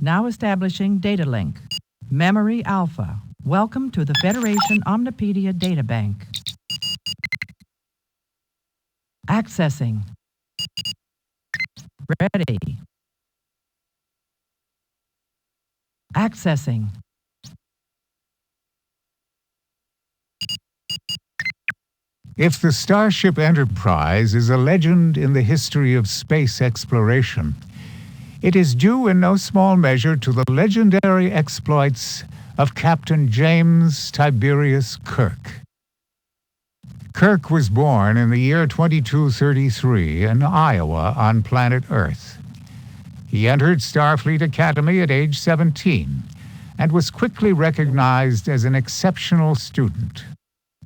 Now establishing data link. Memory Alpha. Welcome to the Federation Omnipedia Data Bank. Accessing. Ready. Accessing. If the Starship Enterprise is a legend in the history of space exploration, it is due in no small measure to the legendary exploits of Captain James Tiberius Kirk. Kirk was born in the year 2233 in Iowa on planet Earth. He entered Starfleet Academy at age 17 and was quickly recognized as an exceptional student.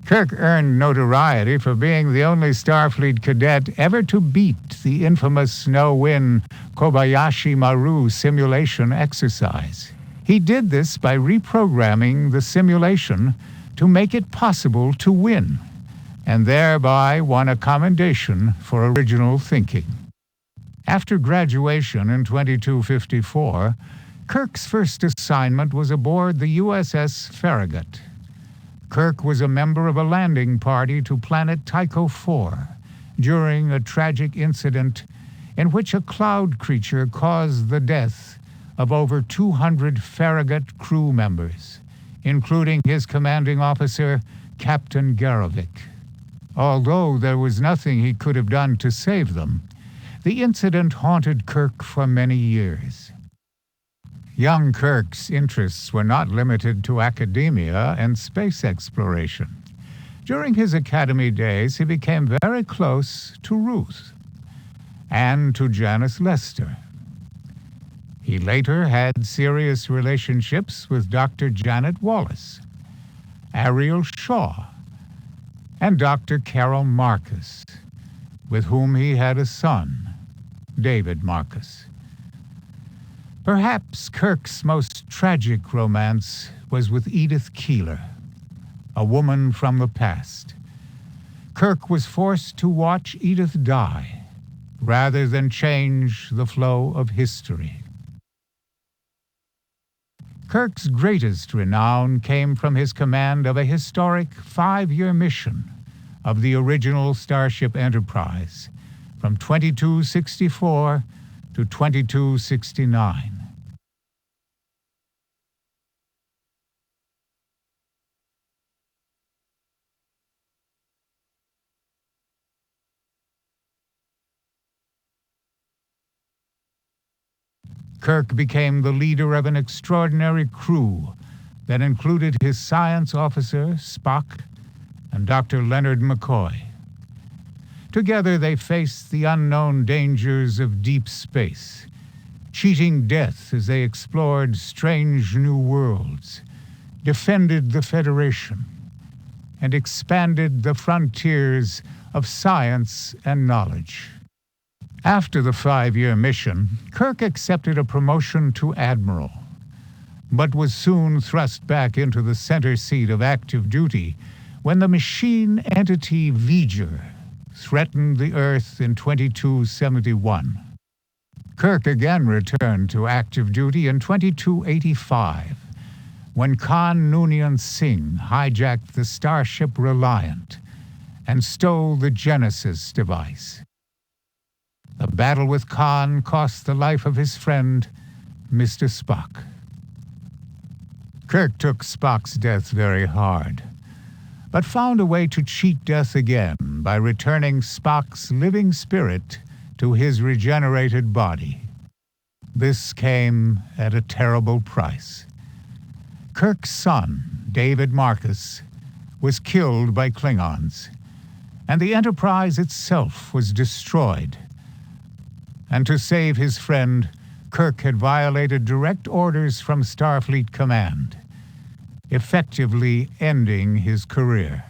Kirk earned notoriety for being the only Starfleet cadet ever to beat the infamous no-win Kobayashi Maru simulation exercise. He did this by reprogramming the simulation to make it possible to win, and thereby won a commendation for original thinking. After graduation in 2254, Kirk's first assignment was aboard the USS Farragut. Kirk was a member of a landing party to planet Tycho 4 during a tragic incident in which a cloud creature caused the death of over 200 Farragut crew members, including his commanding officer, Captain Garovic. Although there was nothing he could have done to save them, the incident haunted Kirk for many years. Young Kirk's interests were not limited to academia and space exploration. During his academy days, he became very close to Ruth and to Janice Lester. He later had serious relationships with Dr. Janet Wallace, Ariel Shaw, and Dr. Carol Marcus, with whom he had a son, David Marcus. Perhaps Kirk's most tragic romance was with Edith Keeler, a woman from the past. Kirk was forced to watch Edith die rather than change the flow of history. Kirk's greatest renown came from his command of a historic 5-year mission of the original Starship Enterprise from 2264 to 2269. Kirk became the leader of an extraordinary crew that included his science officer, Spock, and Dr. Leonard McCoy. Together they faced the unknown dangers of deep space, cheating death as they explored strange new worlds, defended the Federation, and expanded the frontiers of science and knowledge. After the 5-year mission, Kirk accepted a promotion to admiral, but was soon thrust back into the center seat of active duty when the machine entity V'ger threatened the Earth in 2271. Kirk again returned to active duty in 2285, when Khan Noonien Singh hijacked the Starship Reliant and stole the Genesis device. The battle with Khan cost the life of his friend, Mr. Spock. Kirk took Spock's death very hard, but found a way to cheat death again by returning Spock's living spirit to his regenerated body. This came at a terrible price. Kirk's son, David Marcus, was killed by Klingons, and the Enterprise itself was destroyed. And to save his friend, Kirk had violated direct orders from Starfleet Command, effectively ending his career.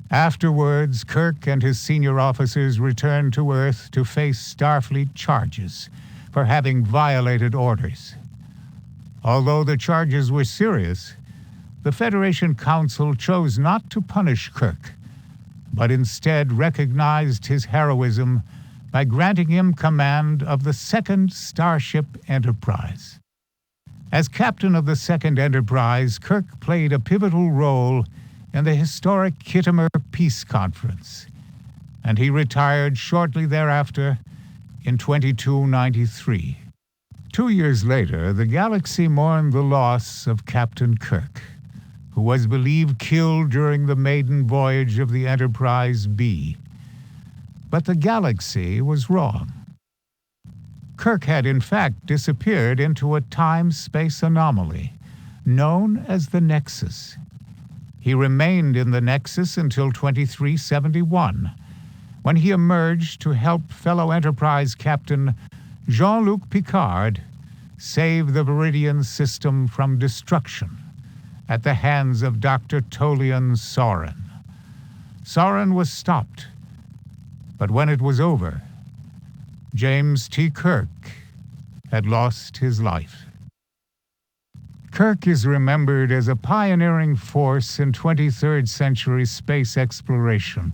Afterwards, Kirk and his senior officers returned to Earth to face Starfleet charges for having violated orders. Although the charges were serious, the Federation Council chose not to punish Kirk, but instead recognized his heroism by granting him command of the second Starship Enterprise. As captain of the Second Enterprise, Kirk played a pivotal role in the historic Khitomer Peace Conference, and he retired shortly thereafter in 2293. 2 years later, the galaxy mourned the loss of Captain Kirk, who was believed killed during the maiden voyage of the Enterprise B. But the galaxy was wrong. Kirk had in fact disappeared into a time-space anomaly known as the Nexus. He remained in the Nexus until 2371, when he emerged to help fellow Enterprise captain Jean-Luc Picard save the Viridian system from destruction at the hands of Dr. Tolian Soren. Soren was stopped, but when it was over, James T. Kirk had lost his life. Kirk is remembered as a pioneering force in 23rd century space exploration,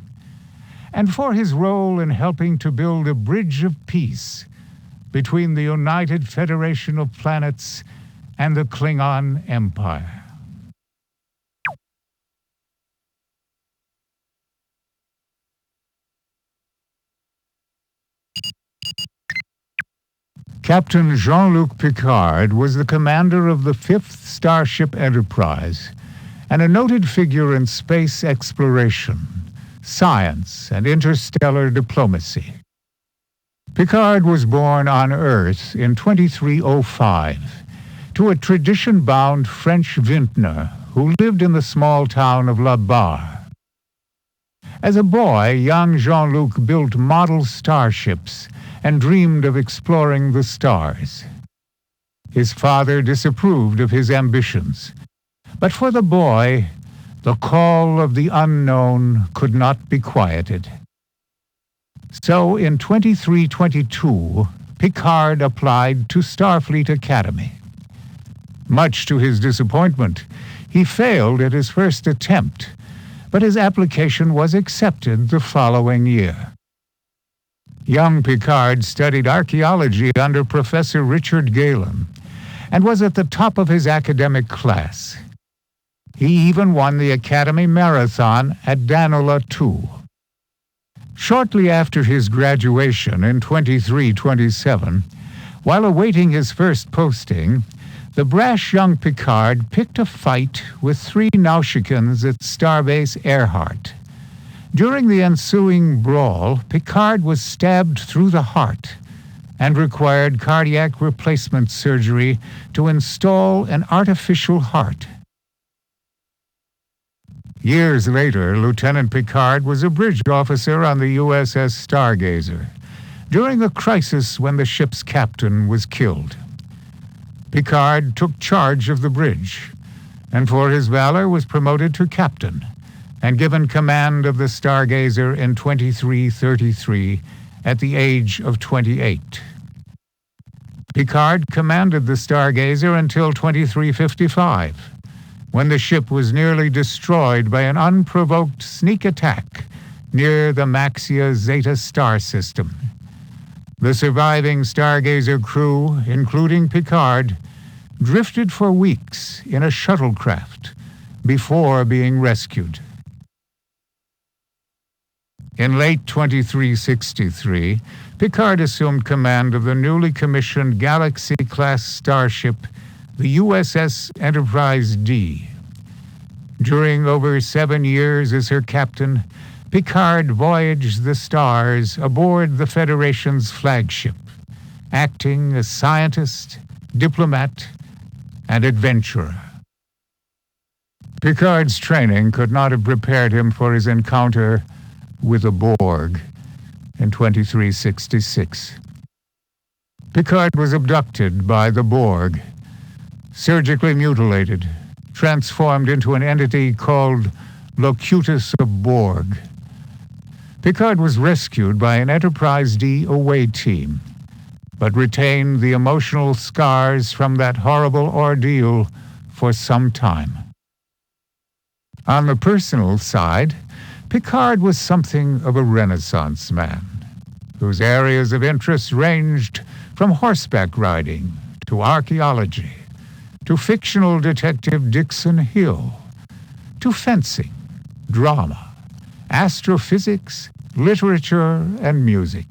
and for his role in helping to build a bridge of peace between the United Federation of Planets and the Klingon Empire. Captain Jean-Luc Picard was the commander of the 5th Starship Enterprise and a noted figure in space exploration, science, and interstellar diplomacy. Picard was born on Earth in 2305 to a tradition-bound French vintner who lived in the small town of La Barre. As a boy, young Jean-Luc built model starships and dreamed of exploring the stars. His father disapproved of his ambitions, but for the boy, the call of the unknown could not be quieted. So in 2322, Picard applied to Starfleet Academy. Much to his disappointment, he failed at his first attempt, but his application was accepted the following year. Young Picard studied archaeology under Professor Richard Galen and was at the top of his academic class. He even won the Academy Marathon at Danila II. Shortly after his graduation in 2327, while awaiting his first posting, the brash young Picard picked a fight with 3 Nausicaans at Starbase Earhart. During the ensuing brawl, Picard was stabbed through the heart and required cardiac replacement surgery to install an artificial heart. Years later, Lieutenant Picard was a bridge officer on the USS Stargazer during a crisis when the ship's captain was killed. Picard took charge of the bridge, and for his valor was promoted to captain and given command of the Stargazer in 2333 at the age of 28. Picard commanded the Stargazer until 2355, when the ship was nearly destroyed by an unprovoked sneak attack near the Maxia Zeta star system. The surviving Stargazer crew, including Picard, drifted for weeks in a shuttlecraft before being rescued. In late 2363, Picard assumed command of the newly commissioned Galaxy-class starship, the USS Enterprise D. During over 7 years as her captain, Picard voyaged the stars aboard the Federation's flagship, acting as scientist, diplomat, and adventurer. Picard's training could not have prepared him for his encounter with a Borg in 2366. Picard was abducted by the Borg, surgically mutilated, transformed into an entity called Locutus of Borg. Picard was rescued by an Enterprise D away team, but retained the emotional scars from that horrible ordeal for some time. On the personal side, Picard was something of a Renaissance man, whose areas of interest ranged from horseback riding to archaeology, to fictional detective Dixon Hill, to fencing, drama, astrophysics, literature, and music.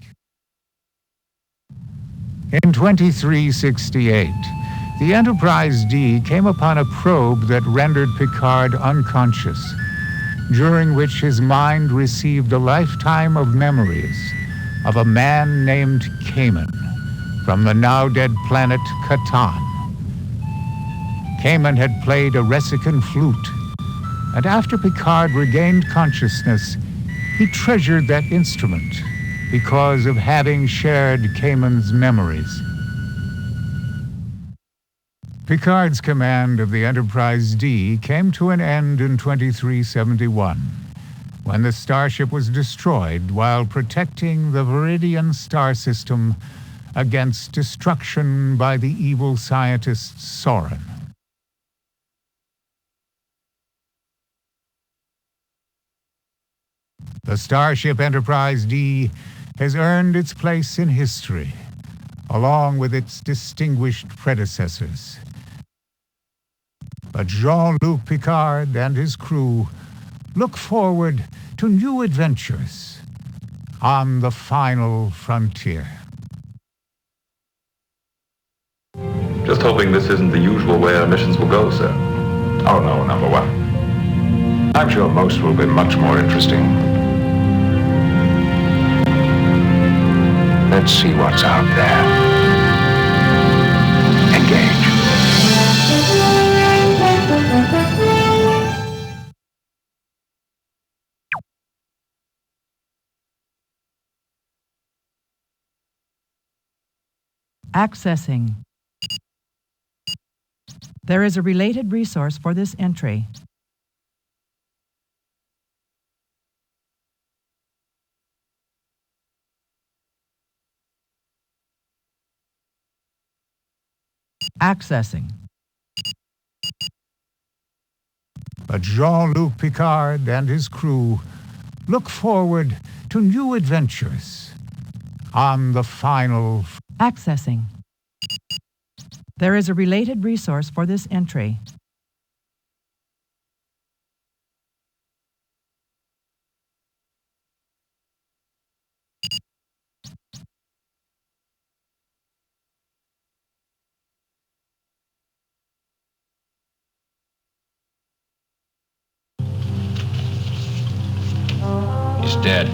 In 2368, the Enterprise D came upon a probe that rendered Picard unconscious, during which his mind received a lifetime of memories of a man named Kamen from the now-dead planet Catan. Kamen had played a Resican flute, and after Picard regained consciousness, he treasured that instrument because of having shared Kamen's memories. Picard's command of the Enterprise D came to an end in 2371, when the starship was destroyed while protecting the Viridian star system against destruction by the evil scientist Soren. The starship Enterprise D has earned its place in history, along with its distinguished predecessors. But Jean-Luc Picard and his crew look forward to new adventures on the final frontier. Just hoping this isn't the usual way our missions will go, sir. Oh no, number one. I'm sure most will be much more interesting. Let's see what's out there. Engage. Accessing. There is a related resource for this entry. Accessing. But Jean-Luc Picard and his crew look forward to new adventures on the final. Accessing. There is a related resource for this entry. He's dead.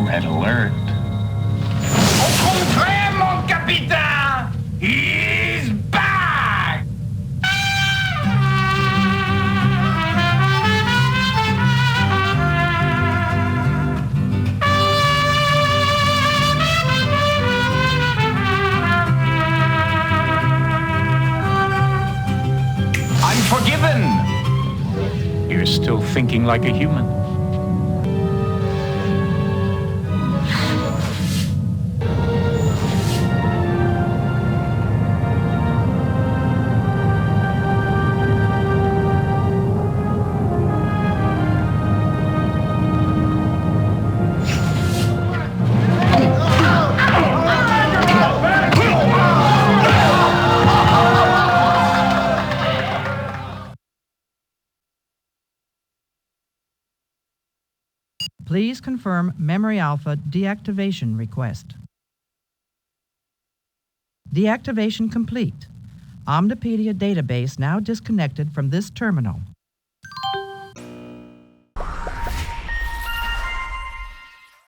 Red alert. Au contraire, mon capitaine! He's back! I'm forgiven! You're still thinking like a human. Please confirm Memory Alpha deactivation request. Deactivation complete. Omnipedia database now disconnected from this terminal.